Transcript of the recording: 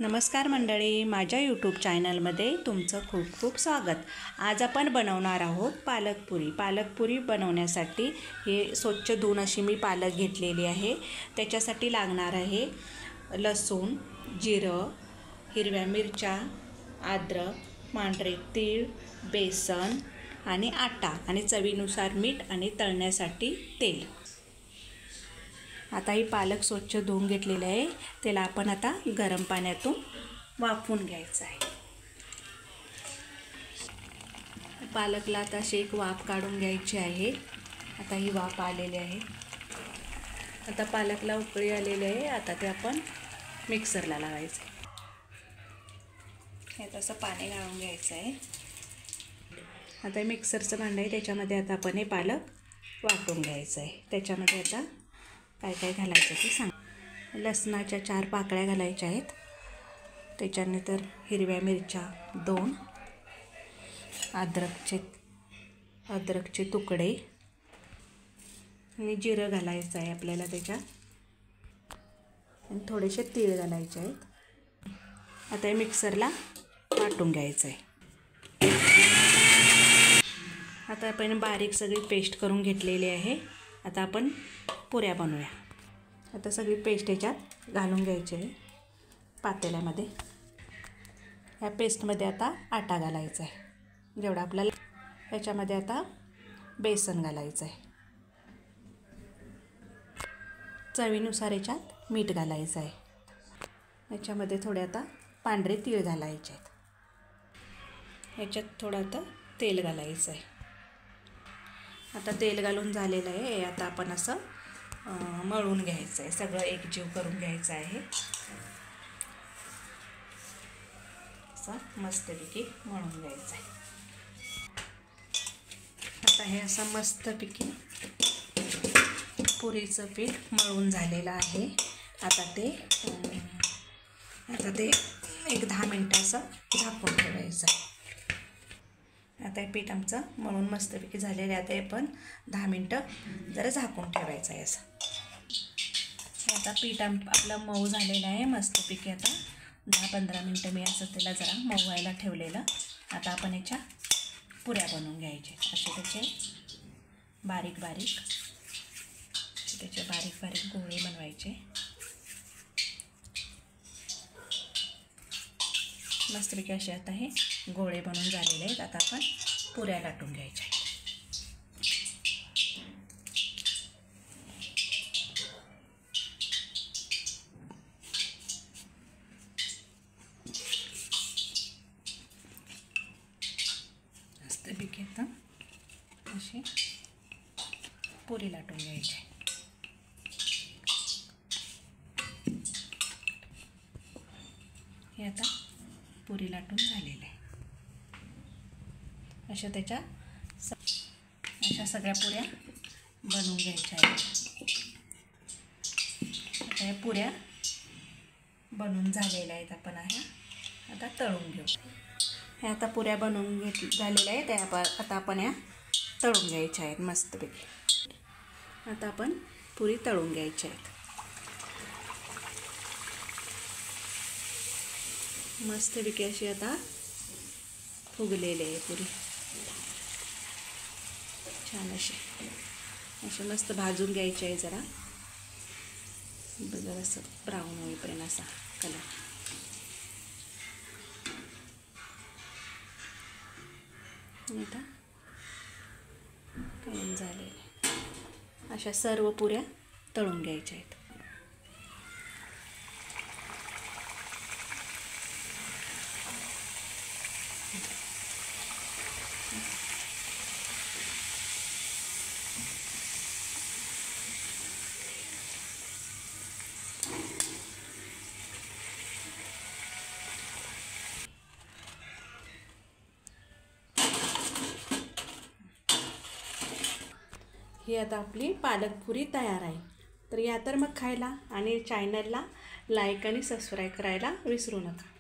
नमस्कार मंडळी, माझ्या यूट्यूब चॅनलमध्ये तुमचं खूप खूप स्वागत। आज आपण बनवणार आहोत पालकपुरी। पालकपुरी बनवण्यासाठी हे स्वच्छ धुवून अशी मी पालक घेतलेली आहे। त्याच्यासाठी लागणार आहे लसूण, जिरं, हिरव्या मिरच्या, अद्रक, पांढरे तीळ, बेसन आणि आटा आणि चवीनुसार मीठ आणि तळण्यासाठी तेल। आता ही पालक स्वच्छ धुवून घेतलेली आहे। त्याला आपण आता गरम पाण्यातून वाफवून घ्यायचं आहे। पालकला आता अशी एक वाफ काढून घ्यायची आहे। आता ही वाफ आलेली आहे। आता पालकला उकळी आलेली आहे। आता ते आपण मिक्सरला लावायचं आहे। हे तसं पाणी घालून घ्यायचं आहे। आता मिक्सरचं भांडं आहे, त्याच्यामध्ये आता आपण हे पालक वाटून घ्यायचं आहे। त्याच्यामध्ये आता काय काय घालायचं ते सांग। लसणाच्या 4 पाकळ्या घालायच्या आहेत। त्याच्यानंतर हिरव्या मिरच्या 2, अद्रकचे तुकडे आणि जिरं घालायचं आहे आपल्याला त्याच्यात, आणि थोडेसे तीळ घालायचे आहेत। आता हे मिक्सरला वाटून घ्यायचं आहे। आता आपण बारीक सगळी पेस्ट करून घेतलेली आहे। आता आपण पुऱ्या बनवूया। आता सगळी पेस्ट याच्यात घालून घ्यायची आहे पातेल्यामध्ये। ह्या पेस्टमध्ये आता आटा घालायचा आहे जेवढा आपल्याला। याच्यामध्ये आता बेसन घालायचं आहे। चवीनुसार याच्यात मीठ घालायचं आहे। याच्यामध्ये थोडे आता पांढरे तीळ घालायचे आहेत। याच्यात थोडं आता तेल घालायचं आहे। आता तेल घालून झालेलं आहे। आता आपण असं मळून घ्यायचं आहे, सगळं एकजीव करून घ्यायचं आहे। असं मस्तपैकी मळून घ्यायचं आहे। आता हे असं मस्तपैकी पुरीचं पीठ मळून झालेलं आहे। आता ते एक 10 मिनिटं असं झाकून ठेवायचं। आता हे पीठ आमचं मळून मस्तपैकी झालेलं आहे। आता आपण 10 मिनिटं जरा झाकून ठेवायचं आहे असं। आता पीठ आपलं मऊ झालेलं आहे मस्तपैकी। आता 10-15 मिनिटं मी असं त्याला जरा मऊ व्हायला ठेवलेलं। आता आपण याच्या पुऱ्या बनवून घ्यायचे। असे त्याचे बारीक बारीक गोळे बनवायचे। मस्तपैकी असे आता हे गोळे बनवून झालेले आहेत। आता आपण पुऱ्या लाटून घ्यायच्या। मस्तपैकी आता अशी पुरी लाटून घ्यायची। हे आता पुरी लाटून झालेलं आहे। अशा सगळ्या पुऱ्या बनवून घ्यायच्या आहेत। आता या पुऱ्या बनवून झालेल्या आहेत। आपण आता तळून घेऊ। हे आता पुऱ्या बनवून झालेल्या आहेत। आता आपण या तळून घ्यायच्या आहेत मस्तपैकी। आता आपण पुरी तळून घ्यायच्या आहेत। मस्तपैकी अशी आता फुगलेली आहे पुरी। छान अशी मस्त भाजून घ्यायची आहे जरा असं ब्राऊन होईपर्यंत असा कलर। आता तळून झालेले अशा सर्व पुऱ्या तळून घ्यायच्या आहेत। ही आता आपली पालकपुरी तयार आहे। तर या तर मग खायला आणि चॅनलला लाईक आणि सबस्क्राईब करायला विसरू नका।